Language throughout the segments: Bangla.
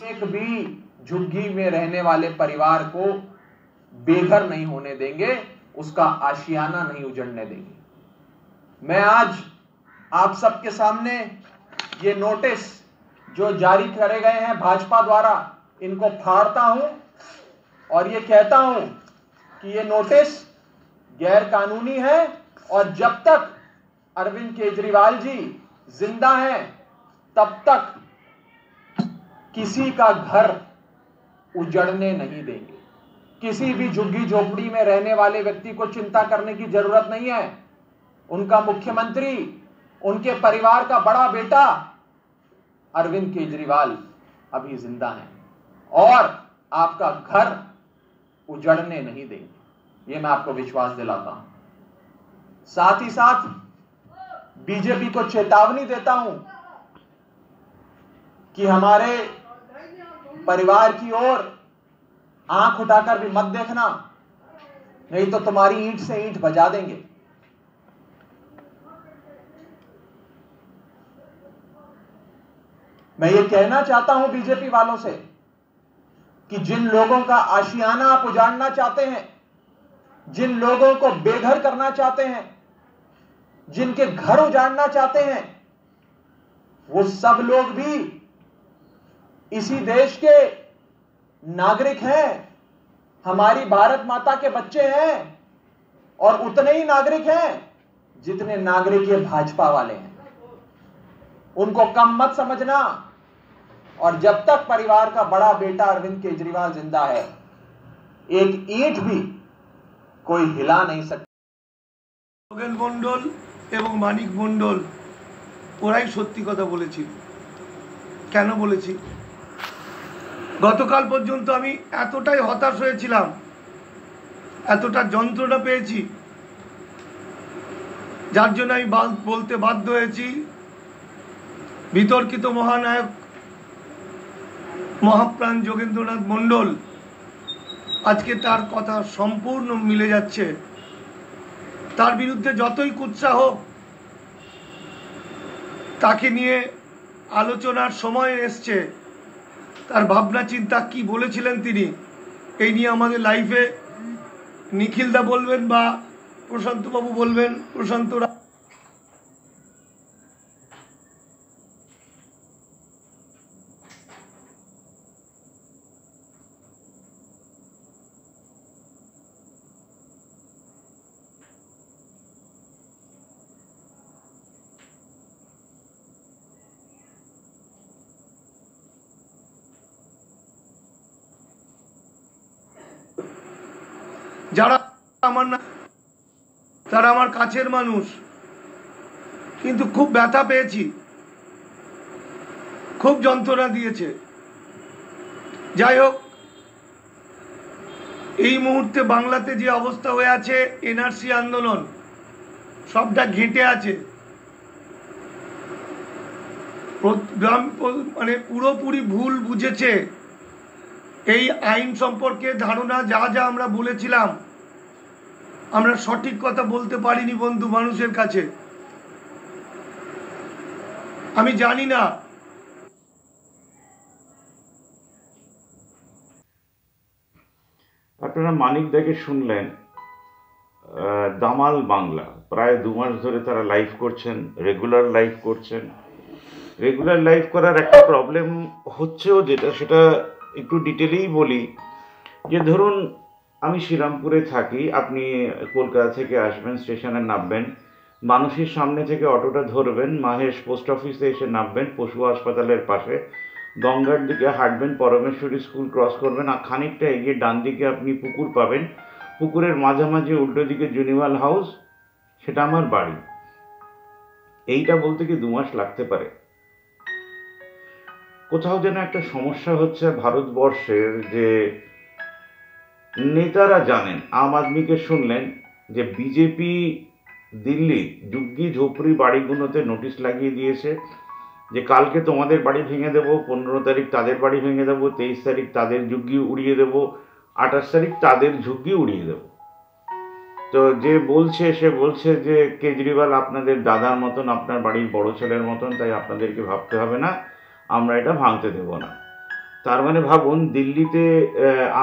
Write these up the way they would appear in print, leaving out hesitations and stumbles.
एक भी झुग्गी में रहने वाले परिवार को बेघर नहीं होने देंगे, उसका आशियाना नहीं उजड़ने देंगे। मैं आज आप सबके सामने ये नोटिस जो जारी करे गए हैं भाजपा द्वारा, इनको फाड़ता हूं और ये कहता हूं कि ये नोटिस गैर कानूनी है और जब तक अरविंद केजरीवाल जी जिंदा हैं तब तक किसी का घर उजड़ने नहीं देंगे। किसी भी झुग्गी झोपड़ी में रहने वाले व्यक्ति को चिंता करने की जरूरत नहीं है। उनका मुख्यमंत्री, उनके परिवार का बड़ा बेटा अरविंद केजरीवाल अभी जिंदा हैं और आपका घर उजड़ने नहीं देंगे, ये मैं आपको विश्वास दिलाता हूं। साथ ही साथ बीजेपी को चेतावनी देता हूं कि हमारे परिवार की ओर आंख उठाकर भी मत देखना, नहीं तो तुम्हारी ईंट से ईंट बजा देंगे। मैं ये कहना चाहता हूं बीजेपी वालों से कि जिन लोगों का आशियाना आप उजाड़ना चाहते हैं, जिन लोगों को बेघर करना चाहते हैं, जिनके घर उजाड़ना चाहते हैं, वो सब लोग भी इसी देश के नागरिक हैं, हमारी भारत माता के बच्चे हैं और उतने ही नागरिक हैं जितने नागरिक ये भाजपा वाले हैं। उनको कम मत समझना और जब तक परिवार का बड़ा बेटा अरविंद केजरीवाल जिंदा है, एक ईंट भी कोई हिला नहीं सकता। যোগেন মন্ডল এবং মানিক মন্ডল ওরাই সত্যি কথা বলেছিল। কেন বলেছি? গতকাল পর্যন্ত আমি এতটাই হতাশ হয়েছিলাম, এতটা যন্ত্রণা পেয়েছি, যার জন্য আমি বলতে বাধ্য হয়েছি বিতর্কিত মহানায়ক মহাপ্রাণ যোগেন্দ্রনাথ মন্ডল আজকে তার কথা সম্পূর্ণ মিলে যাচ্ছে। তার বিরুদ্ধে যতই কুৎসা হোক, তাকে নিয়ে আলোচনার সময় এসছে। তার ভাবনা চিন্তা কি বলেছিলেন তিনি, এই নিয়ে আমাদের লাইভে নিখিলদা বলবেন বা প্রশান্তবাবু বলবেন। প্রশান্ত যারা আমার না তারা আমার কাছের মানুষ, কিন্তু খুব ব্যথা পেয়েছি, খুব যন্ত্রণা দিয়েছে। যাই হোক, এই মুহূর্তে বাংলাতে যে অবস্থা হয়ে আছে, এনআরসি আন্দোলন সবটা ঘেঁটে আছে, মানে পুরোপুরি ভুল বুঝেছে। এই আইন সম্পর্কে ধারণা যা যা আমরা বলেছিলাম, আমরা সঠিক কথা বলতে পারিনি বন্ধু মানুষের কাছে। আমি জানি না আপনারা মানিক দাকে শুনলেন। দামাল বাংলা প্রায় 2 মাস ধরে তারা লাইভ করছেন, রেগুলার লাইভ করছেন। রেগুলার লাইভ করার একটা প্রবলেম হচ্ছেও, যেটা সেটা একটু ডিটেলেই বলি। যে ধরুন আমি শ্রীরামপুরে থাকি, আপনি কলকাতা থেকে আসবেন, স্টেশনে নামবেন, মানুষের সামনে থেকে অটোটা ধরবেন, মাহেশ পোস্ট অফিসে এসে নামবেন, পশু হাসপাতালের পাশে গঙ্গার দিকে হাঁটবেন, পরমেশ্বরী স্কুল ক্রস করবেন, আর খানিকটা এগিয়ে ডান দিকে আপনি পুকুর পাবেন। পুকুরের মাঝামাঝি উল্টো দিকে জুনিভাল হাউস, সেটা আমার বাড়ি। এইটা বলতে কি 2 মাস লাগতে পারে। কোথাও যেন একটা সমস্যা হচ্ছে ভারতবর্ষের, যে নেতারা জানেন। আম আদমিকে শুনলেন যে বিজেপি দিল্লি ঝুগ্গি ঝোপড়ি বাড়িগুলোতে নোটিশ লাগিয়ে দিয়েছে যে কালকে তোমাদের বাড়ি ভেঙে দেবো, 15 তারিখ তাদের বাড়ি ভেঙে দেবো, 23 তারিখ তাদের ঝুগ্গি উড়িয়ে দেবো, 28 তারিখ তাদের ঝুগ্গি উড়িয়ে দেবো। তো যে বলছে, সে বলছে যে কেজরিওয়াল আপনাদের দাদার মতন, আপনার বাড়ির বড় ছেলের মতন, তাই আপনাদেরকে ভাবতে হবে না, আমরা এটা ভাঙতে দেব না। তার মানে ভাবুন, দিল্লিতে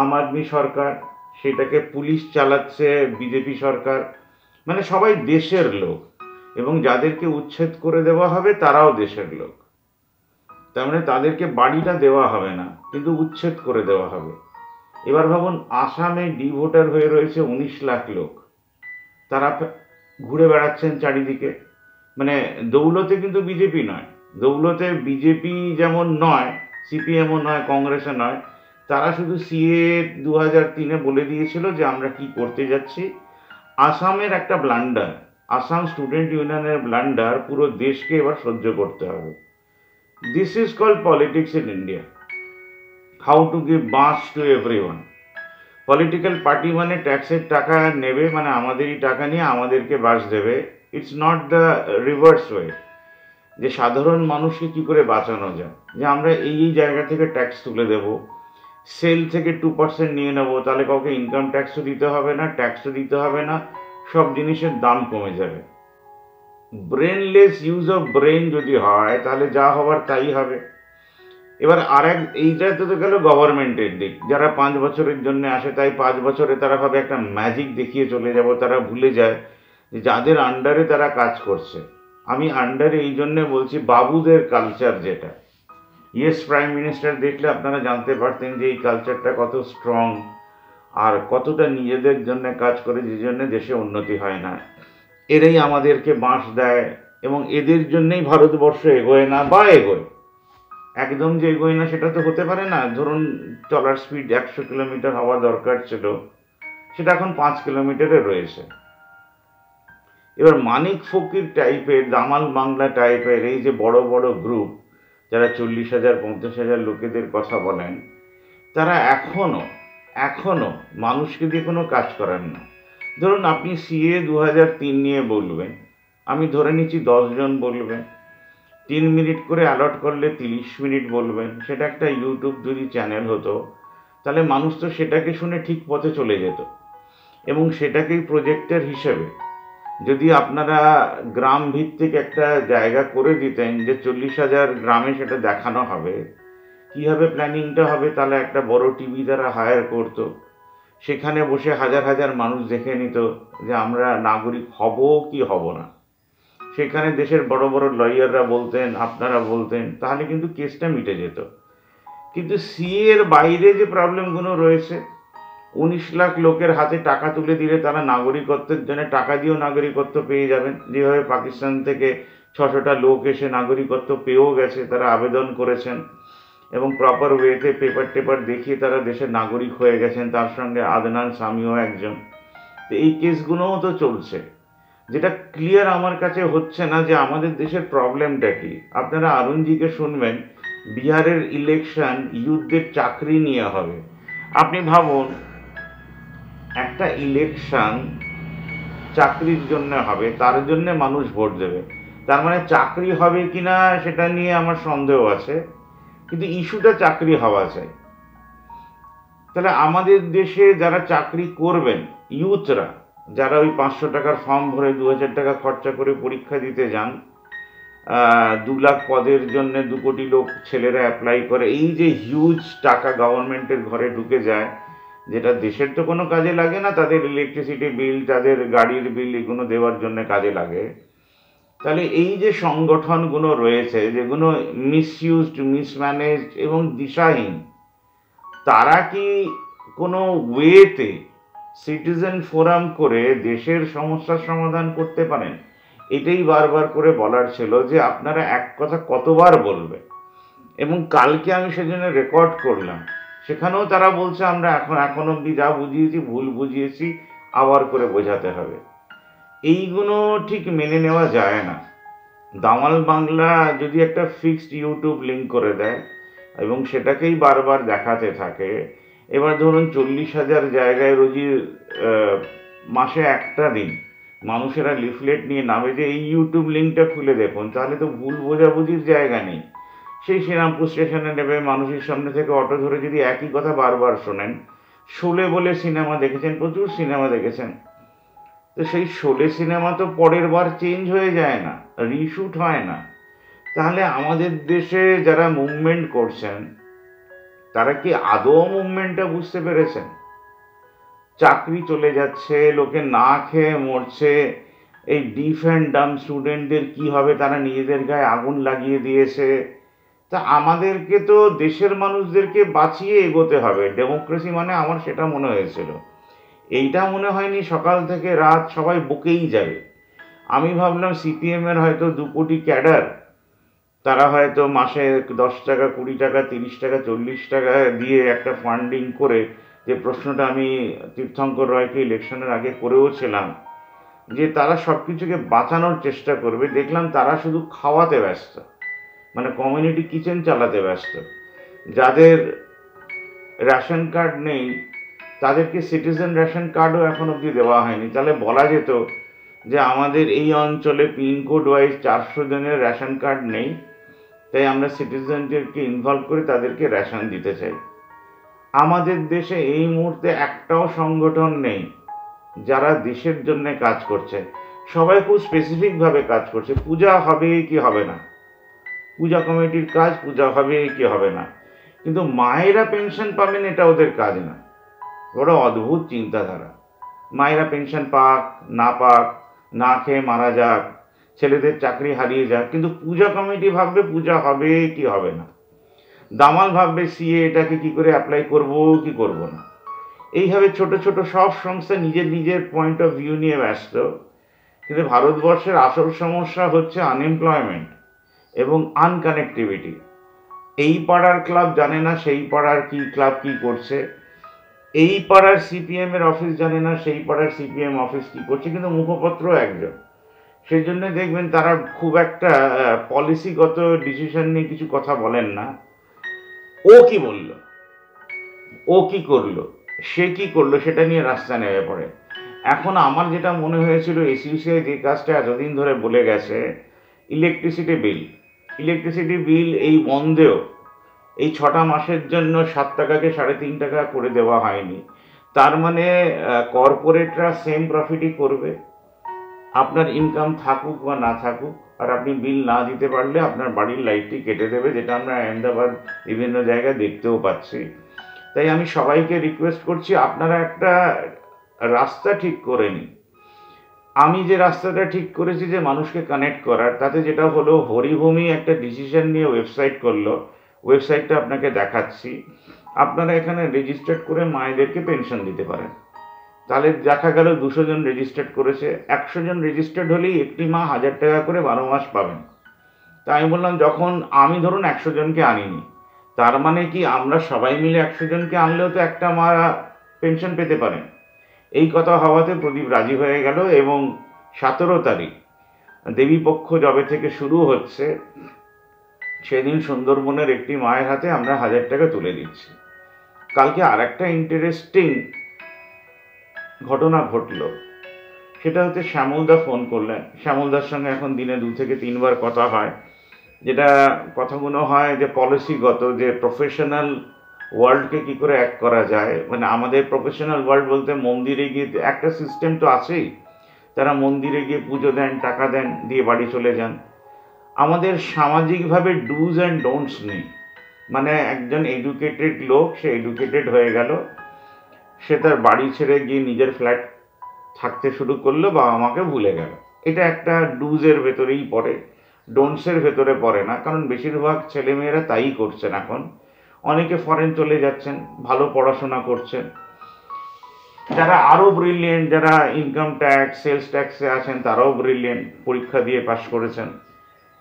আম আদমি সরকার, সেটাকে পুলিশ চালাচ্ছে বিজেপি সরকার, মানে সবাই দেশের লোক, এবং যাদেরকে উচ্ছেদ করে দেওয়া হবে তারাও দেশের লোক। তার মানে তাদেরকে বাড়িটা দেওয়া হবে না, কিন্তু উচ্ছেদ করে দেওয়া হবে। এবার ভাবুন, আসামে ডি ভোটার হয়ে রয়েছে 19 লাখ লোক, তারা ঘুরে বেড়াচ্ছেন চারিদিকে। মানে দৌলতে কিন্তু বিজেপি নয়, দৌলতে বিজেপি যেমন নয়, সিপিএমও নয়, কংগ্রেসও নয়, তারা শুধু সিএ 2003-এ বলে দিয়েছিল যে আমরা কি করতে যাচ্ছি। আসামের একটা ব্লান্ডার, আসাম স্টুডেন্ট ইউনিয়নের ব্লান্ডার পুরো দেশকে এবার সহ্য করতে হবে। This is called politics in India, how to give বাস টু এভরিওয়ান। পলিটিক্যাল পার্টি মানে ট্যাক্সের টাকা নেবে, মানে আমাদেরই টাকা নিয়ে আমাদেরকে বাস দেবে। It's not the reverse way, যে সাধারণ মানুষকে কি করে বাঁচানো যায়, যে আমরা এই জায়গা থেকে ট্যাক্স তুলে দেব, সেল থেকে 2% নিয়ে নেব, তাহলে কাউকে ইনকাম ট্যাক্সও দিতে হবে না, ট্যাক্সও দিতে হবে না, সব জিনিসের দাম কমে যাবে। ব্রেনলেস ইউজ অফ ব্রেন যদি হয়, তাহলে যা হওয়ার তাই হবে। এবার এইটা তো গেল গভর্নমেন্টের দিক, যারা 5 বছরের জন্য আসে, তাই 5 বছরে তারা ভাবে একটা ম্যাজিক দেখিয়ে চলে যাব, তারা ভুলে যায় যে যাদের আন্ডারে তারা কাজ করছে। আমি আন্ডারে এই জন্যে বলছি, বাবুদের কালচার যেটা, ইয়েস প্রাইম মিনিস্টার দেখলে আপনারা জানতে পারতেন যে এই কালচারটা কত স্ট্রং আর কতটা নিজেদের জন্য কাজ করে, যে জন্য দেশে উন্নতি হয় না। এরাই আমাদেরকে বাঁশ দেয়, এবং এদের জন্যই ভারতবর্ষ এগোয় না, বা এগোয় একদম যে এগোয় না সেটা তো হতে পারে না। ধরুন, চলার স্পিড 100 কিলোমিটার হওয়া দরকার ছিল, সেটা এখন 5 কিলোমিটারে রয়েছে। এবার মানিক ফকির টাইপের, দামাল বাংলা টাইপের এই যে বড় বড় গ্রুপ, যারা 40,000 50,000 লোকেদের কথা বলেন, তারা এখনো মানুষকে দিয়ে কোনো কাজ করেন না। ধরুন, আপনি সিএ 2003 নিয়ে বলবেন, আমি ধরে নিচ্ছি 10 জন বলবেন, 3 মিনিট করে অ্যালট করলে 30 মিনিট বলবেন। সেটা একটা ইউটিউব যদি চ্যানেল হতো, তাহলে মানুষ তো সেটাকে শুনে ঠিক পথে চলে যেত, এবং সেটাকেই প্রজেক্টের হিসেবে যদি আপনারা গ্রাম ভিত্তিক একটা জায়গা করে দিতেন, যে 40,000 গ্রামে সেটা দেখানো হবে, কীভাবে প্ল্যানিংটা হবে, তাহলে একটা বড় টিভি তারা হায়ার করতো, সেখানে বসে হাজার হাজার মানুষ দেখে নিত যে আমরা নাগরিক হব কি হব না। সেখানে দেশের বড় বড় লয়াররা বলতেন, আপনারা বলতেন, তাহলে কিন্তু কেসটা মিটে যেত। কিন্তু সিএর বাইরে যে প্রবলেমগুলো রয়েছে, 19 লাখ লোকের হাতে টাকা তুলে দিলে তারা নাগরিকত্বের জন্য টাকা দিয়েও নাগরিকত্ব পেয়ে যাবেন। যেভাবে পাকিস্তান থেকে 600টা লোক এসে নাগরিকত্ব পেয়েও গেছে, তারা আবেদন করেছেন এবং প্রপার ওয়েতে পেপার টেপার দেখিয়ে তারা দেশের নাগরিক হয়ে গেছেন, তার সঙ্গে আদনান সামিও একজন। তো এই কেসগুলোও তো চলছে। যেটা ক্লিয়ার আমার কাছে হচ্ছে না যে আমাদের দেশের প্রবলেমটা কি। আপনারা অরুণজিকে শুনবেন, বিহারের ইলেকশন ইউথদের চাকরি নিয়ে হবে। আপনি ভাবুন, একটা ইলেকশন চাকরির জন্য হবে, তার জন্য মানুষ ভোট দেবে। তার মানে চাকরি হবে কিনা সেটা নিয়ে আমার সন্দেহ আছে, কিন্তু ইস্যুটা চাকরি হওয়া চাই। তাহলে আমাদের দেশে যারা চাকরি করবেন, ইউথরা, যারা ওই 500 টাকার ফর্ম ভরে 2000 টাকা খরচা করে পরীক্ষা দিতে যান, 2 লাখ পদের জন্য 2 কোটি লোক ছেলেরা অ্যাপ্লাই করে, এই যে হিউজ টাকা গভর্নমেন্টের ঘরে ঢুকে যায়, যেটা দেশের তো কোনো কাজে লাগে না, তাদের ইলেকট্রিসিটি বিল, তাদের গাড়ির বিল, এগুলো দেওয়ার জন্য কাজে লাগে। তাহলে এই যে সংগঠনগুলো রয়েছে, যেগুলো মিসইউজড, মিসম্যানেজড এবং দিশাহীন, তারা কি কোনো ওয়েতে সিটিজেন ফোরাম করে দেশের সমস্যার সমাধান করতে পারেন? এটাই বারবার করে বলার ছিল, যে আপনারা এক কথা কতবার বলবে। এবং কালকে আমি সেজন্য রেকর্ড করলাম, সেখানেও তারা বলছে আমরা এখন অবধি যা বুঝিয়েছি ভুল বুঝিয়েছি, আবার করে বোঝাতে হবে। এইগুলো ঠিক মেনে নেওয়া যায় না। দামাল বাংলা যদি একটা ফিক্সড ইউটিউব লিঙ্ক করে দেয় এবং সেটাকেই বারবার দেখাতে থাকে, এবার ধরুন 40,000 জায়গায় রোজই মাসে একটা দিন মানুষেরা লিফলেট নিয়ে নামে যে এই ইউটিউব লিঙ্কটা খুলে দেখুন, তাহলে তো ভুল বোঝাবুঝির জায়গা নেই। সেই শ্রীরামপুর স্টেশনে নেবে, মানুষের সামনে থেকে অটো ধরে যদি একই কথা বারবার শোনেন, শোলে বলে সিনেমা দেখেছেন, প্রচুর সিনেমা দেখেছেন, তো সেই শোলে সিনেমা তো পরের বার চেঞ্জ হয়ে যায় না, রিশুট হয় না। তাহলে আমাদের দেশে যারা মুভমেন্ট করছেন তারা কি আদৌ মুভমেন্টটা বুঝতে পেরেছেন? চাকরি চলে যাচ্ছে, লোকে না খেয়ে মরছে, এই ডিফ অ্যান্ড ডাম স্টুডেন্টদের কি হবে, তারা নিজেদের গায়ে আগুন লাগিয়ে দিয়েছে। তা আমাদেরকে তো দেশের মানুষদেরকে বাঁচিয়ে এগোতে হবে। ডেমোক্রেসি মানে আমার সেটা মনে হয়েছিল। এইটা মনে হয়নি সকাল থেকে রাত সবাই বকেই যাবে। আমি ভাবলাম সিপিএমের হয়তো 2 কোটি ক্যাডার, তারা হয়তো মাসে 10 টাকা, 20 টাকা, 30 টাকা, 40 টাকা দিয়ে একটা ফান্ডিং করে, যে প্রশ্নটা আমি তীর্থঙ্কর রয়কে ইলেকশনের আগে করেও ছিলাম, যে তারা সব কিছুকে বাঁচানোর চেষ্টা করবে। দেখলাম তারা শুধু খাওয়াতে ব্যস্ত, মানে কমিউনিটি কিচেন চালাতে ব্যস্ত। যাদের রেশন কার্ড নেই তাদেরকে সিটিজেন রেশন কার্ডও এখন অবধি দেওয়া হয়নি। তাহলে বলা যেত যে আমাদের এই অঞ্চলে পিনকোড ওয়াইজ 400 জনের রেশন কার্ড নেই, তাই আমরা সিটিজেনদেরকে ইনভলভ করে তাদেরকে রেশন দিতে চাই। আমাদের দেশে এই মুহূর্তে একটাও সংগঠন নেই যারা দেশের জন্য কাজ করছে। সবাই খুব স্পেসিফিকভাবে কাজ করছে, পূজা হবে কি হবে না, পূজা কমিটির কাজ, পূজা হবে কি হবে না, কিন্তু মায়েরা পেনশন পাবেন এটা ওদের কাজ না। বড় অদ্ভুত চিন্তাধারা। মায়েরা পেনশন পাক না পাক, না খেয়ে মারা যাক, ছেলেদের চাকরি হারিয়ে যাক, কিন্তু পূজা কমিটি ভাববে পূজা হবে কি হবে না। দামাল ভাববে সিএ এটাকে কি করে অ্যাপ্লাই করব কি করব না। এইভাবে ছোট ছোট সব সংস্থা নিজের নিজের পয়েন্ট অফ ভিউ নিয়ে ব্যস্ত। কিন্তু ভারতবর্ষের আসল সমস্যা হচ্ছে আনএমপ্লয়মেন্ট এবং আনকানেক্টিভিটি। এই পাড়ার ক্লাব জানে না সেই পাড়ার কি ক্লাব কি করছে, এই পাড়ার সিপিএম এর অফিস জানে না সেই পাড়ার সিপিএম অফিস কি করছে, কিন্তু মুখপত্র একজন। সেই জন্য দেখবেন তারা খুব একটা পলিসিগত ডিসিশন নিয়ে কিছু কথা বলেন না। ও কি বলল, ও কি করলো, সে কি করলো, সেটা নিয়ে রাস্তা নেমে পড়ে। এখন আমার যেটা মনে হয়েছিল, এসইউসিআই যে কাজটা এতদিন ধরে বলে গেছে, ইলেকট্রিসিটি বিল এই বন্ধেও এই 6টা মাসের জন্য 7 টাকাকে 3.5 টাকা করে দেওয়া হয়নি। তার মানে কর্পোরেটরা সেম প্রফিটই করবে, আপনার ইনকাম থাকুক বা না থাকুক। আর আপনি বিল না দিতে পারলে আপনার বাড়ির লাইটটি কেটে দেবে, যেটা আমরা আহমেদাবাদ বিভিন্ন জায়গায় দেখতেও পাচ্ছি। তাই আমি সবাইকে রিকোয়েস্ট করছি, আপনারা একটা রাস্তা ঠিক করে নিন। আমি যে রাস্তাটা ঠিক করেছি যে মানুষকে কানেক্ট করার, তাতে যেটা হলো, হরিভূমি একটা ডিসিশন নিয়ে ওয়েবসাইট করলো, ওয়েবসাইটটা আপনাকে দেখাচ্ছি। আপনারা এখানে রেজিস্টার্ড করে মায়েদেরকে পেনশন দিতে পারেন। তাহলে দেখা গেল 200 জন রেজিস্টার্ড করেছে, 100 জন রেজিস্টার্ড হলেই একটি মা 1000 টাকা করে 12 মাস পাবেন। তাই আমি বললাম, যখন আমি ধরুন 100 জনকে আনিনি, তার মানে কি আমরা সবাই মিলে 100 জনকে আনলেও তো একটা মা পেনশন পেতে পারেন। এই কথা হওয়াতে প্রদীপ রাজি হয়ে গেল এবং 17 তারিখ দেবীপক্ষ যবে থেকে শুরু হচ্ছে, সেদিন সুন্দরবনের একটি মায়ের হাতে আমরা 1000 টাকা তুলে দিচ্ছি। কালকে আর একটা ইন্টারেস্টিং ঘটনা ঘটলো, সেটা হচ্ছে শ্যামলদা ফোন করলেন। শ্যামলদার সঙ্গে এখন দিনে 2 থেকে 3 বার কথা হয়। যেটা কথাগুলো হয় যে পলিসিগত, যে প্রফেশনাল ওয়ার্ল্ডকে কি করে এক করা যায়। মানে আমাদের প্রফেশনাল ওয়ার্ল্ড বলতে মন্দিরে গিয়ে একটা সিস্টেম তো আছেই, তারা মন্দিরে গিয়ে পুজো দেন, টাকা দেন, দিয়ে বাড়ি চলে যান। আমাদের সামাজিকভাবে ডুজ অ্যান্ড ডোন্টস নেই। মানে একজন এডুকেটেড লোক, সে এডুকেটেড হয়ে গেল, সে তার বাড়ি ছেড়ে গিয়ে নিজের ফ্ল্যাট থাকতে শুরু করলো, বাবা মাকে ভুলে গেল। এটা একটা ডুজের ভেতরেই পড়ে, ডোন্টসের ভেতরে পড়ে না। কারণ বেশিরভাগ ছেলেমেয়েরা তাই করছেন এখন। অনেকে ফরেন চলে যাচ্ছেন, ভালো পড়াশোনা করছেন। যারা আরও ব্রিলিয়েন্ট, যারা ইনকাম ট্যাক্স সেলস ট্যাক্সে আছেন, তারাও ব্রিলিয়েন্ট, পরীক্ষা দিয়ে পাশ করেছেন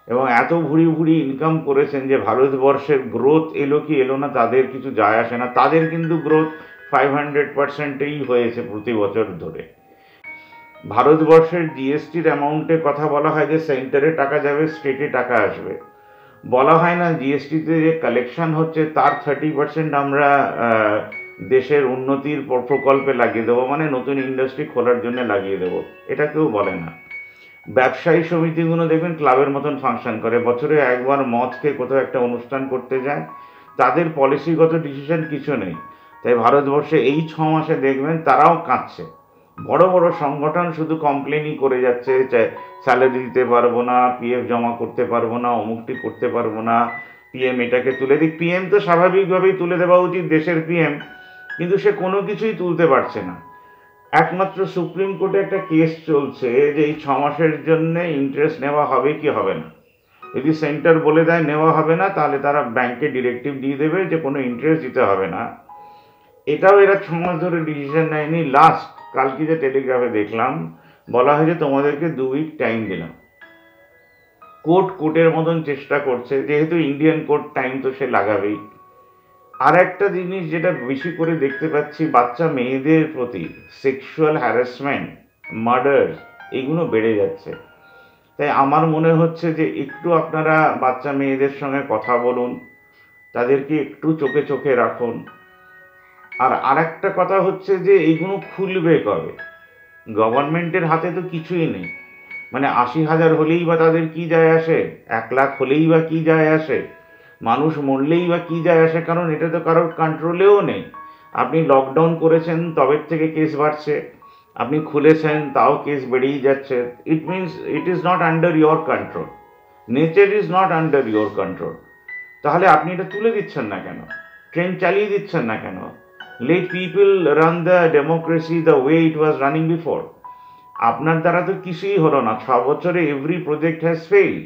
এবং এত ভুড়ি ভুড়ি ইনকাম করেছেন যে ভারতবর্ষের গ্রোথ এলো কি এলো না তাদের কিছু যায় আসে না। তাদের কিন্তু গ্রোথ 500%ই হয়েছে প্রতি বছর ধরে। ভারতবর্ষের জিএসটির অ্যামাউন্টের কথা বলা হয় যে সেন্টারে টাকা যাবে, স্টেটে টাকা আসবে। বলা হয় না জিএসটিতে যে কালেকশন হচ্ছে তার 30% আমরা দেশের উন্নতির প্রকল্পে লাগিয়ে দেবো, মানে নতুন ইন্ডাস্ট্রি খোলার জন্য লাগিয়ে দেবো। এটা কেউ বলে না। ব্যবসায়ী সমিতিগুলো দেখবেন ক্লাবের মতন ফাংশন করে, বছরে একবার মদ খেয়ে কোথাও একটা অনুষ্ঠান করতে যায়, তাদের পলিসিগত ডিসিশন কিছু নেই। তাই ভারতবর্ষে এই 6 মাসে দেখবেন তারাও কাঁদছে। বড় বড় সংগঠন শুধু কমপ্লেনই করে যাচ্ছে, স্যালারি দিতে পারবো না, পিএফ জমা করতে পারবো না, অমুকটি করতে পারবো না, পিএম এটাকে তুলে দিক। পিএম তো স্বাভাবিকভাবেই তুলে দেওয়া উচিত, দেশের পিএম, কিন্তু সে কোনো কিছুই তুলতে পারছে না। একমাত্র সুপ্রিম কোর্টে একটা কেস চলছে যে এই 6 মাসের জন্য ইন্টারেস্ট নেওয়া হবে কি হবে না। যদি সেন্টার বলে দেয় নেওয়া হবে না, তাহলে তারা ব্যাংকে ডিরেক্টিভ দিয়ে দেবে যে কোনো ইন্টারেস্ট দিতে হবে না। এটাও এরা 6 মাস ধরে ডিসিশন নেয়নি। লাস্ট কালকে যে টেলিগ্রাফে দেখলাম বলা হয়েছে তোমাদেরকে 2 উইক টাইম দিলাম। কোর্টের মতন চেষ্টা করছে, যেহেতু ইন্ডিয়ান কোর্ট টাইম তো সে লাগাবেই। আর একটা জিনিস যেটা বেশি করে দেখতে পাচ্ছি, বাচ্চা মেয়েদের প্রতি সেক্সুয়াল হ্যারাসমেন্ট, মার্ডার, এগুলো বেড়ে যাচ্ছে। তাই আমার মনে হচ্ছে যে একটু আপনারা বাচ্চা মেয়েদের সঙ্গে কথা বলুন, তাদেরকে একটু চোখে চোখে রাখুন। আর একটা কথা হচ্ছে যে এইগুলো খুলবে কবে? গভর্নমেন্টের হাতে তো কিছুই নেই। মানে 80,000 হলেই বা তাদের কি যায় আসে, 1 লাখ হলেই বা কি যায় আসে, মানুষ মরলেই বা কি যায় আসে, কারণ এটা তো কারোর কন্ট্রোলেও নেই। আপনি লকডাউন করেছেন তবে থেকে কেস বাড়ছে, আপনি খুলেছেন তাও কেস বেড়েই যাচ্ছে। It means it is not under your control, nature is not under your control. তাহলে আপনি এটা তুলে দিচ্ছেন না কেন? ট্রেন চালিয়ে দিচ্ছেন না কেন? Late people run the democracy the way it was running before. আপনার দ্বারা তো কিছুই হলো না, 6 বছরে এভরি প্রজেক্ট হ্যাজ ফেইল্ড।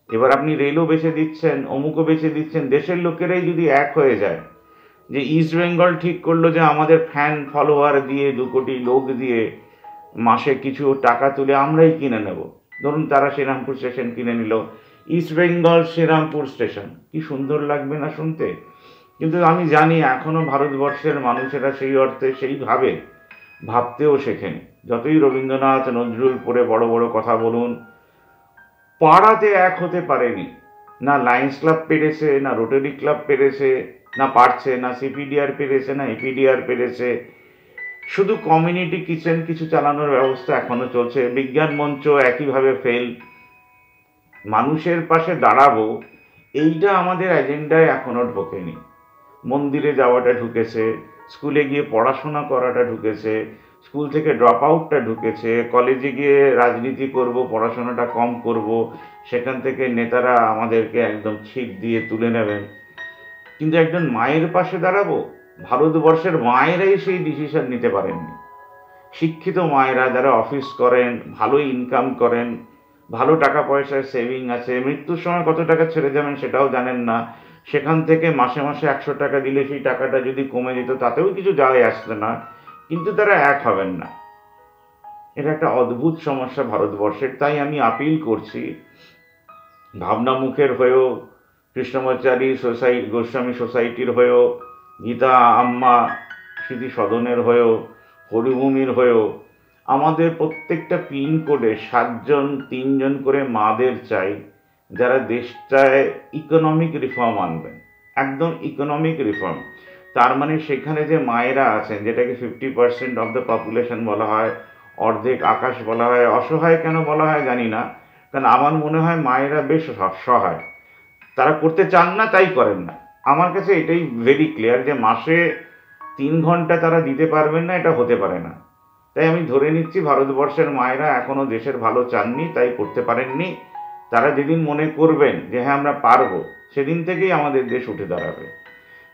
এবার আপনি রেলও বেছে দিচ্ছেন, অমুকও বেছে দিচ্ছেন। দেশের লোকেরাই যদি এক হয়ে যায়, যে ইস্ট বেঙ্গল ঠিক করলো যে আমাদের ফ্যান ফলোয়ার দিয়ে 2 কোটি লোক দিয়ে মাসে কিছু টাকা তুলে আমরাই কিনে নেব। ধরুন তারা শ্রীরামপুর স্টেশন কিনে নিল, ইস্ট বেঙ্গল শ্রীরামপুর স্টেশন, কি সুন্দর লাগবে না শুনতে? কিন্তু আমি জানি এখনো ভারতবর্ষের মানুষেরা সেই অর্থে সেইভাবে ভাবতেও শেখেনি। যতই রবীন্দ্রনাথ নজরুল পড়ে বড় বড় কথা বলুন, পাড়াতে এক হতে পারেনি। না লায়ন্স ক্লাব পেরেছে, না রোটারি ক্লাব পেরেছে, না পারছে, না সিপিডিআর পেরেছে, না এপিডিআর পেরেছে। শুধু কমিউনিটি কিচেন কিছু চালানোর ব্যবস্থা এখনো চলছে। বিজ্ঞান মঞ্চ একইভাবে ফেল। মানুষের পাশে দাঁড়াবো, এইটা আমাদের এজেন্ডায় এখনো ঢোকেনি। মন্দিরে যাওয়াটা ঢুকেছে, স্কুলে গিয়ে পড়াশোনা করাটা ঢুকেছে, স্কুল থেকে ড্রপ আউটটা ঢুকেছে, কলেজে গিয়ে রাজনীতি করব, পড়াশোনাটা কম করব, সেখান থেকে নেতারা আমাদেরকে একদম ছিপ দিয়ে তুলে নেবেন। কিন্তু একজন মায়ের পাশে দাঁড়াবো, ভারতবর্ষের মায়েরাই সেই ডিসিশন নিতে পারেননি। শিক্ষিত মায়েরা যারা অফিস করেন, ভালো ইনকাম করেন, ভালো টাকা পয়সার সেভিং আছে, মৃত্যুর সময় কত টাকা ছেড়ে যাবেন সেটাও জানেন না। সেখান থেকে মাসে মাসে 100 টাকা দিলে সেই টাকাটা যদি কমে যেত তাতেও কিছু যায় আসতো না, কিন্তু তারা এক হবেন না। এটা একটা অদ্ভুত সমস্যা ভারতবর্ষের। তাই আমি আপিল করছি ভাবনা মুখের হয়েও, কৃষ্ণমাচারী গোস্বামী সোসাইটির হয়েও, গীতা আম্মা স্মৃতি সদনের হয়েও, হরিভূমির হয়েও, আমাদের প্রত্যেকটা পিনকোডে 7 জন 3 জন করে মাদের চাই, যারা দেশটায় ইকোনমিক রিফর্ম আনবেন, একদম ইকোনমিক রিফর্ম। তার মানে সেখানে যে মায়েরা আছেন, যেটাকে 50% অফ দ্য পপুলেশন বলা হয়, অর্ধেক আকাশ বলা হয়, অসহায় কেন বলা হয় জানি না, কারণ আমার মনে হয় মায়েরা বেশ সহায়। তারা করতে চান না তাই করেন না। আমার কাছে এটাই ভেরি ক্লিয়ার যে মাসে 3 ঘন্টা তারা দিতে পারবেন না, এটা হতে পারে না। তাই আমি ধরে নিচ্ছি ভারতবর্ষের মায়েরা এখনো দেশের ভালো চাননি, তাই করতে পারেননি। তারা যেদিন মনে করবেন যে হ্যাঁ আমরা পারবো, সেদিন থেকেই আমাদের দেশ উঠে দাঁড়াবে।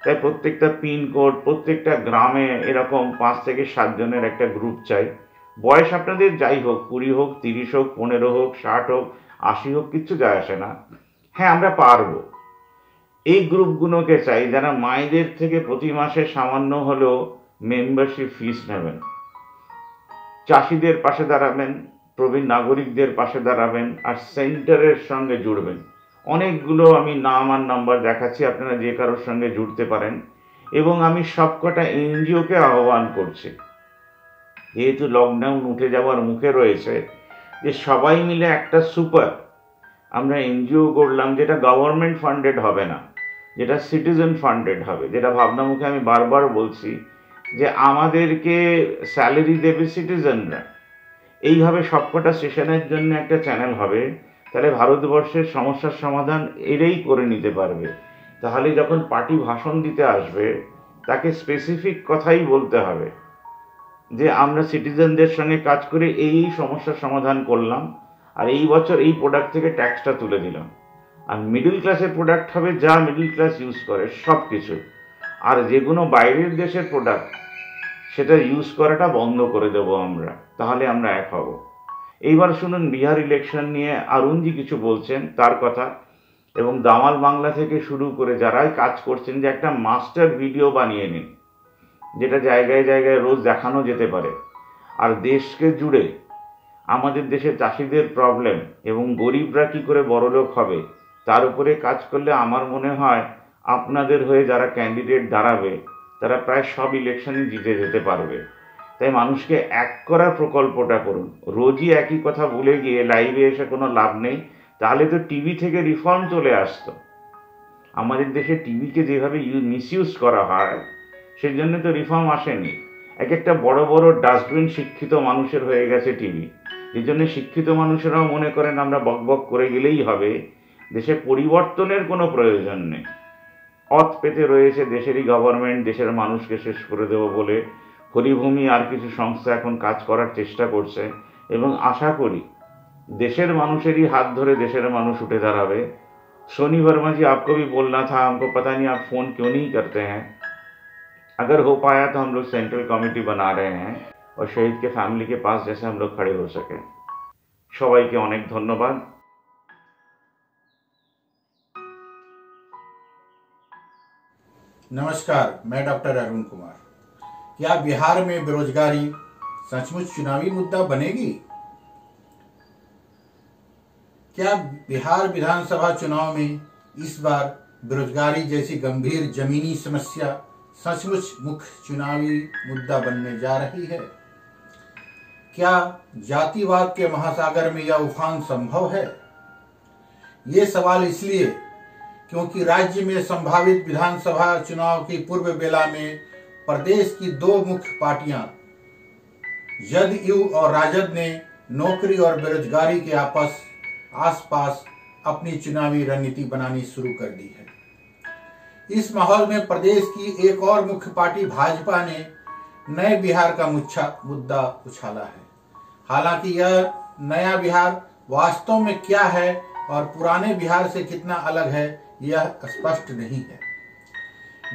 তাই প্রত্যেকটা পিনকোড, প্রত্যেকটা গ্রামে এরকম 5 থেকে 7 জনের একটা গ্রুপ চাই। বয়স আপনাদের যাই হোক, 20 হোক, 30 হোক, 15 হোক, 60 হোক, 80 হোক, কিচ্ছু যায় আসে না। হ্যাঁ আমরা পারবো। এই গ্রুপগুলোকে চাই যারা মায়েদের থেকে প্রতি মাসে সামান্য হলেও মেম্বারশিপ ফিস নেবেন, চাষিদের পাশে দাঁড়াবেন, প্রবীণ নাগরিকদের পাশে দাঁড়াবেন, আর সেন্টারের সঙ্গে জুড়বেন। অনেকগুলো আমি নাম আর নাম্বার দেখাচ্ছি, আপনারা যে কারোর সঙ্গে জুড়তে পারেন। এবং আমি সবকটা এনজিওকে আহ্বান করছি, যেহেতু লকডাউন উঠে যাওয়ার মুখে রয়েছে, যে সবাই মিলে একটা সুপার আমরা এনজিও করলাম, যেটা গভর্নমেন্ট ফান্ডেড হবে না, যেটা সিটিজেন ফান্ডেড হবে। যেটা ভাবনা মুখে আমি বারবার বলছি যে আমাদেরকে স্যালারি দেবে সিটিজেনরা। এইভাবে সবকটা স্টেশনের জন্য একটা চ্যানেল হবে, তাহলে ভারতবর্ষের সমস্যার সমাধান এরাই করে নিতে পারবে। তাহলে যখন পার্টি ভাষণ দিতে আসবে, তাকে স্পেসিফিক কথাই বলতে হবে যে আমরা সিটিজেনদের সঙ্গে কাজ করে এই সমস্যার সমাধান করলাম, আর এই বছর এই প্রোডাক্ট থেকে ট্যাক্সটা তুলে দিলাম। আর মিডল ক্লাসের প্রোডাক্ট হবে যা মিডল ক্লাস ইউজ করে সব কিছু, আর যেগুলো বাইরের দেশের প্রোডাক্ট সেটা ইউজ করাটা বন্ধ করে দেবো আমরা, তাহলে আমরা এক হব। এইবার শুনুন বিহার ইলেকশন নিয়ে অরুণজি কিছু বলছেন তার কথা, এবং দামাল বাংলা থেকে শুরু করে যারাই কাজ করছেন যে একটা মাস্টার ভিডিও বানিয়ে নিন, যেটা জায়গায় জায়গায় রোজ দেখানো যেতে পারে। আর দেশকে জুড়ে আমাদের দেশের চাষিদের প্রবলেম এবং গরিবরা কী করে বড়লোক হবে তার উপরে কাজ করলে আমার মনে হয় আপনাদের হয়ে যারা ক্যান্ডিডেট দাঁড়াবে তারা প্রায় সব ইলেকশনে জিতে যেতে পারবে। তাই মানুষকে এক করার প্রকল্পটা করুন। রোজই একই কথা ভুলে গিয়ে লাইভে এসে কোনো লাভ নেই, তাহলে তো টিভি থেকে রিফর্ম চলে আসতো। আমাদের দেশে টিভিকে যেভাবে মিসইউজ করা হয় সেই জন্য তো রিফর্ম আসেনি। এক একটা বড় বড় ডাস্টবিন শিক্ষিত মানুষের হয়ে গেছে টিভি, এই জন্য শিক্ষিত মানুষেরাও মনে করেন আমরা বকবক করে গেলেই হবে, দেশে পরিবর্তনের কোনো প্রয়োজন নেই। অত পেতে রয়েছে দেশেরই গভর্নমেন্ট দেশের মানুষকে শেষ করে দেব বলে। হরিভূমি আর কিছু সংস্থা এখন কাজ করার চেষ্টা করছে এবং আশা করি देशेर मानुषेरी हाथ धरे देशेर मानुष उठे दाঁড়াবে। सोनी वर्मा जी, आपको भी बोलना था, हमको पता नहीं आप फ़ोन क्यों नहीं करते हैं। अगर हो पाया तो हम लोग सेंट्रल कमिटी बना रहे हैं और शहीद के फैमिली के पास जैसे हम लोग खड़े हो सके। सबाइके अनेक धन्यवाद। नमस्कार, मैं डॉक्टर अरुण कुमार। क्या बिहार में बेरोजगारी सचमुच चुनावी मुद्दा बनेगी? क्या बिहार विधानसभा चुनाव में इस बार बेरोजगारी जैसी गंभीर जमीनी समस्या सचमुच मुख्य चुनावी मुद्दा बनने जा रही है? क्या जातिवाद के महासागर में यह उफान संभव है? ये सवाल इसलिए क्योंकि राज्य में संभावित विधानसभा चुनाव की पूर्व बेला में प्रदेश की दो मुख्य पार्टियां जदयू और राजद ने नौकरी और बेरोजगारी के आसपास अपनी चुनावी रणनीति बनानी शुरू कर दी है। इस माहौल में प्रदेश की एक और मुख्य पार्टी भाजपा ने नए बिहार का मुद्दा उछाला है। हालांकि यह नया बिहार वास्तव में क्या है और पुराने बिहार से कितना अलग है यह स्पष्ट नहीं है।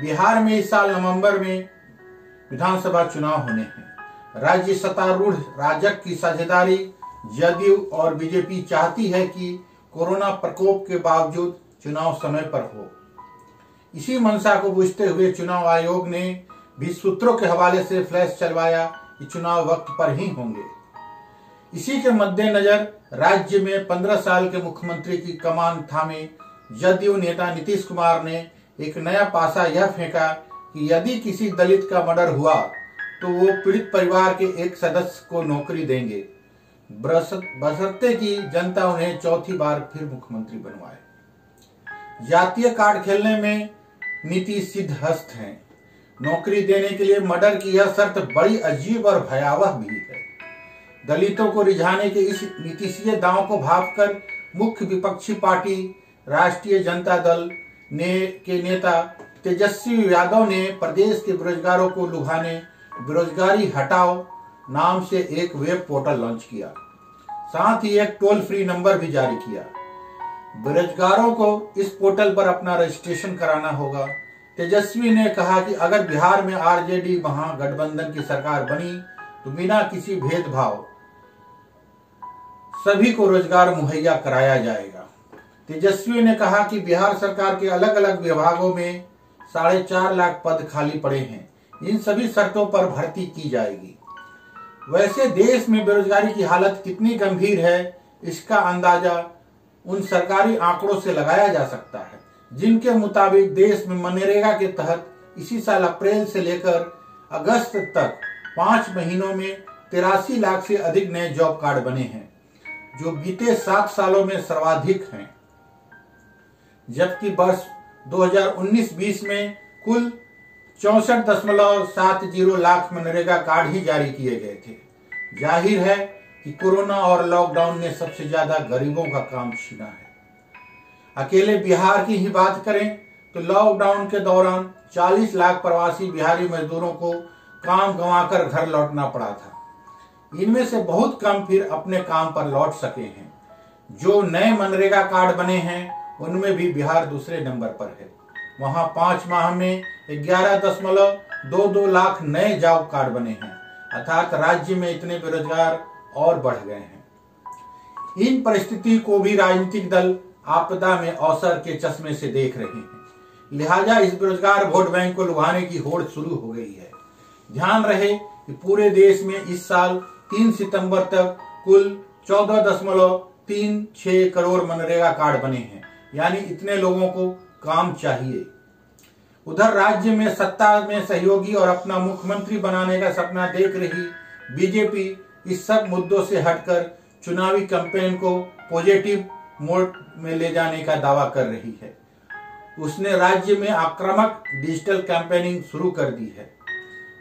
बिहार में इस साल नवंबर में विधानसभा चुनाव होने हैं। राज्य सत्तारूढ़ राजग की साझेदारी जदयू और बीजेपी चाहती है कि कोरोना प्रकोप के बावजूद चुनाव समय पर हो। इसी मंशा को बूझते हुए चुनाव आयोग ने भी सूत्रों के हवाले से फ्लैश चलवाया कि चुनाव वक्त पर ही होंगे। इसी के मद्देनजर राज्य में 15 साल के मुख्यमंत्री की कमान थामे जदयू नेता नीतीश कुमार ने एक नया पासा यह फेंका कि यदि किसी दलित का मर्डर हुआ तो वो पीड़ित परिवार के एक सदस्य को नौकरी देंगे, बशर्ते कि जनता उन्हें चौथी बार फिर मुख्यमंत्री बनवाए। जातीय कार्ड खेलने में नीतीश सिद्धहस्त हैं। नौकरी देने के लिए मर्डर की यह शर्त बड़ी अजीब और भयावह भी है। दलितों को रिझाने के इस नीतीशीय दांव को भांपकर मुख्य विपक्षी पार्टी राष्ट्रीय जनता दल के नेता तेजस्वी यादव ने प्रदेश के बेरोजगारों को लुभाने बेरोजगारी हटाओ नाम से एक वेब पोर्टल लॉन्च किया। साथ ही एक टोल फ्री नंबर भी जारी किया। बेरोजगारों को इस पोर्टल पर अपना रजिस्ट्रेशन कराना होगा। तेजस्वी ने कहा कि अगर बिहार में आरजेडी महागठबंधन की सरकार बनी तो बिना किसी भेदभाव सभी को रोजगार मुहैया कराया जाएगा। तेजस्वी ने कहा कि बिहार सरकार के अलग अलग विभागों में 4.5 लाख पद खाली पड़े हैं। इन सभी शर्तों पर भर्ती की जाएगी। वैसे देश में बेरोजगारी की हालत कितनी गंभीर है इसका अंदाजा उन सरकारी आंकड़ों से लगाया जा सकता है, जिनके मुताबिक देश में मनरेगा के तहत इसी साल अप्रैल से लेकर अगस्त तक 5 महीनों में 83 लाख से अधिक नए जॉब कार्ड बने हैं, जो बीते 7 सालों में सर्वाधिक हैं। जबकि वर्ष 2019-20 में कुल 64.70 लाख मनरेगा कार्ड ही जारी किए गए थे। जाहिर है कि कोरोना और लॉकडाउन ने सबसे ज्यादा गरीबों का काम छीना है। अकेले बिहार की ही बात करें तो लॉकडाउन के दौरान 40 लाख प्रवासी बिहारी मजदूरों को काम गंवाकर घर लौटना पड़ा था। इनमें से बहुत कम फिर अपने काम पर लौट सके हैं। जो नए मनरेगा कार्ड बने हैं उनमें भी बिहार दूसरे नंबर पर है। वहां 5 माह में 11.22 लाख नए जॉब कार्ड बने हैं, अर्थात राज्य में इतने बेरोजगार और बढ़ गए हैं। इन परिस्थिति को भी राजनीतिक दल आपदा में अवसर के चश्मे से देख रहे हैं, लिहाजा इस बेरोजगार वोट बैंक को लुभाने की होड़ शुरू हो गई है। ध्यान रहे कि पूरे देश में इस साल 3 सितंबर तक कुल 14.36 करोड़ मनरेगा कार्ड बने हैं, यानी इतने लोगों को काम चाहिए। उधर राज्य में सत्ता में सहयोगी और अपना मुख्यमंत्री बनाने का सपना देख रही बीजेपी इस सब मुद्दों से हटकर चुनावी कैंपेन को पॉजिटिव मोड में ले जाने का दावा कर रही है। उसने राज्य में आक्रामक डिजिटल कैंपेनिंग शुरू कर दी है।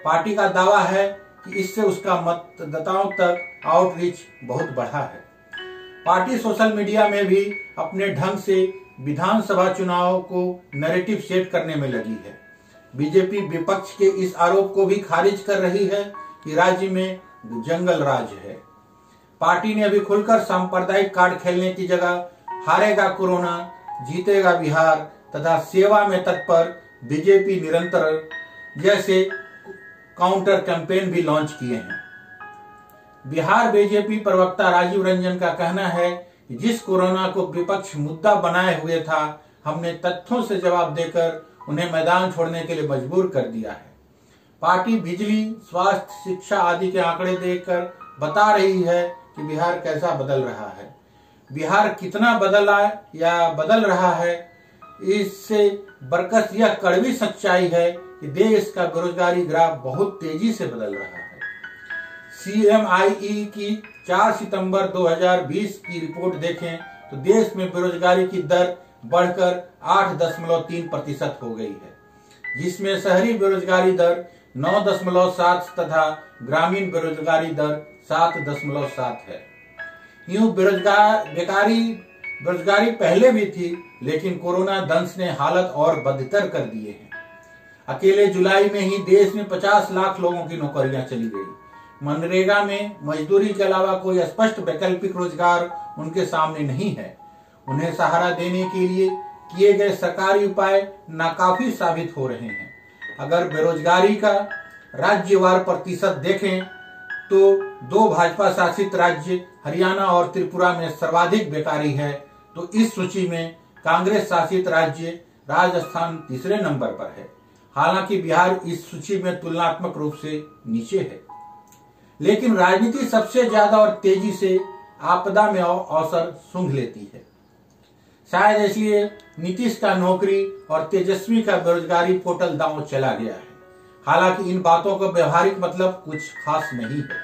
पार्टी का दावा है कि इससे उसका मतदाताओं तक आउटरीच बहुत बढ़ा है। पार्टी सोशल मीडिया में भी अपने ढंग से विधानसभा चुनाव को नैरेटिव सेट करने में लगी है। बीजेपी विपक्ष के इस आरोप को भी खारिज कर रही है कि राज्य में जंगल राज है। पार्टी ने अभी खुलकर सांप्रदायिक कार्ड खेलने की जगह हारेगा कोरोना, जीतेगा बिहार तथा सेवा में तत्पर बीजेपी निरंतर जैसे काउंटर कैंपेन भी लॉन्च किए हैं। बिहार बीजेपी प्रवक्ता राजीव रंजन का कहना है कि जिस कोरोना को विपक्ष मुद्दा बनाए हुए था, हमने तथ्यों से जवाब देकर उन्हें मैदान छोड़ने के लिए मजबूर कर दिया है। पार्टी बिजली, स्वास्थ्य, शिक्षा आदि के आंकड़े देखकर बता रही है कि बिहार कैसा बदल रहा है। बिहार कितना बदला या बदल रहा है, इससे बरकस यह कड़वी सच्चाई है कि देश का बेरोजगारी ग्राफ बहुत तेजी से बदल रहा है। CMIE की 4 सितंबर 2020 की रिपोर्ट देखें तो देश में बेरोजगारी की दर बढ़कर 8.3% हो गई है, जिसमें शहरी बेरोजगारी दर 9.7 तथा ग्रामीण बेरोजगारी दर 7.7 है। यूं बेरोजगारी पहले भी थी, लेकिन कोरोना दंश ने हालत और बदतर कर दिए हैं। अकेले जुलाई में ही देश में 50 लाख लोगों की नौकरियां चली गई। मनरेगा में मजदूरी के अलावा कोई स्पष्ट वैकल्पिक रोजगार उनके सामने नहीं है। उन्हें सहारा देने के लिए किए गए सरकारी उपाय नाकाफी साबित हो रहे हैं। अगर बेरोजगारी का राज्यवार प्रतिशत देखें तो 2 भाजपा शासित राज्य हरियाणा और त्रिपुरा में सर्वाधिक बेकारी है, तो इस सूची में कांग्रेस शासित राज्य राजस्थान तीसरे नंबर पर है। हालांकि बिहार इस सूची में तुलनात्मक रूप से नीचे है, लेकिन राजनीति सबसे ज्यादा और तेजी से आपदा में अवसर सूंघ लेती है। शायद इसलिए नीतीश का नौकरी और तेजस्वी का बेरोजगारी पोर्टल दांव चला गया है। हालांकि इन बातों का व्यवहारिक मतलब कुछ खास नहीं है।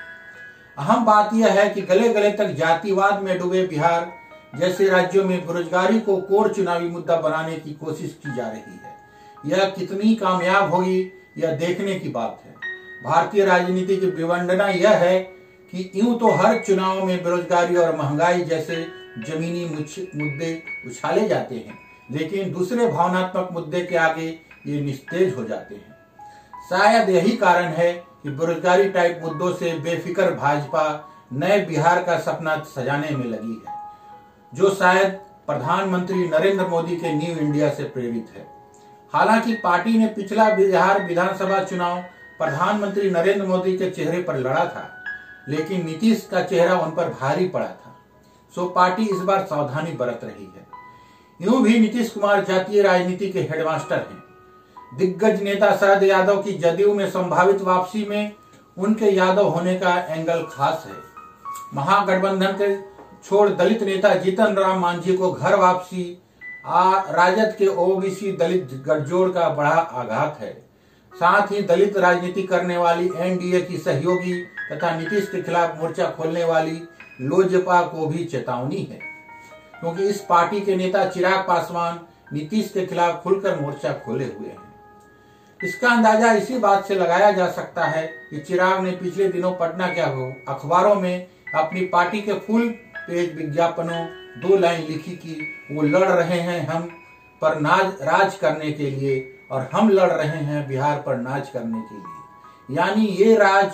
अहम बात यह है कि गले गले तक जातिवाद में डूबे बिहार जैसे राज्यों में बेरोजगारी को कोर चुनावी मुद्दा बनाने की कोशिश की जा रही है। यह कितनी कामयाब होगी, यह देखने की बात है। भारतीय राजनीति की विवंडना यह है कि यूं तो हर चुनाव में बेरोजगारी और महंगाई जैसे जमीनी मुद्दे उछाले जाते हैं, लेकिन दूसरे भावनात्मक मुद्दे के आगे ये निस्तेज हो जाते हैं। शायद यही कारण है कि बेरोजगारी टाइप मुद्दों से बेफिक्र भाजपा नए बिहार का सपना सजाने में लगी है, जो शायद प्रधानमंत्री नरेंद्र मोदी के न्यू इंडिया से प्रेरित है। हालांकि पार्टी ने पिछला बिहार विधानसभा चुनाव प्रधानमंत्री नरेंद्र मोदी के चेहरे पर लड़ा था, लेकिन नीतीश का चेहरा उन पर भारी पड़ा था, सो पार्टी इस बार सावधानी बरत रही है। यूं भी नीतीश कुमार जातीय राजनीति के हेडमास्टर हैं। दिग्गज नेता शरद यादव की जदयू में संभावित वापसी में उनके यादव होने का एंगल खास है। महागठबंधन के छोड़ दलित नेता जीतन राम मांझी को घर वापसी राजद के ओबीसी दलित गठजोड़ का बड़ा आघात है। साथ ही दलित राजनीति करने वाली एनडीए की सहयोगी तथा नीतीश के खिलाफ मोर्चा खोलने वाली लोजपा को भी चेतावनी है, क्योंकि इस पार्टी के नेता चिराग पासवान नीतीश के खिलाफ खुलकर मोर्चा खोले हुए हैं। इसका अंदाजा इसी बात से लगाया जा सकता है कि चिराग ने पिछले दिनों पटना के अखबारों में अपनी पार्टी के फुल पेज विज्ञापनों 2 लाइन लिखी कि वो लड़ रहे हैं हम पर राज करने के लिए और हम लड़ रहे हैं बिहार पर नाज करने के लिए। यानी ये राज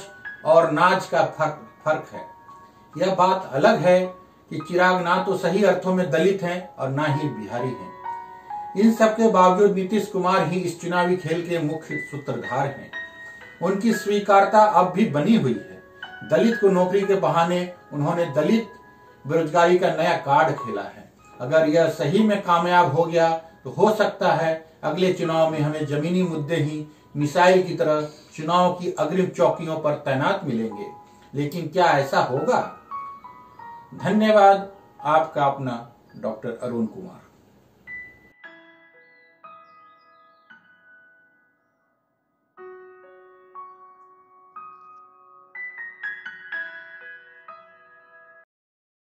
और नाज का फर्क है। यह बात अलग है कि चिराग ना तो सही अर्थों में दलित हैं और ना ही बिहारी हैं। इन सब के बावजूद नीतीश कुमार ही इस चुनावी खेल के मुख्य सूत्रधार हैं। उनकी स्वीकारता अब भी बनी हुई है। दलित को नौकरी के बहाने उन्होंने दलित बेरोजगारी का नया कार्ड खेला है। अगर यह सही में कामयाब हो गया तो हो सकता है अगले चुनाव में हमें जमीनी मुद्दे ही मिसाइल की तरह चुनाव की अग्रिम चौकियों पर तैनात मिलेंगे। लेकिन क्या ऐसा होगा? धन्यवाद। आपका अपना डॉक्टर अरुण कुमार।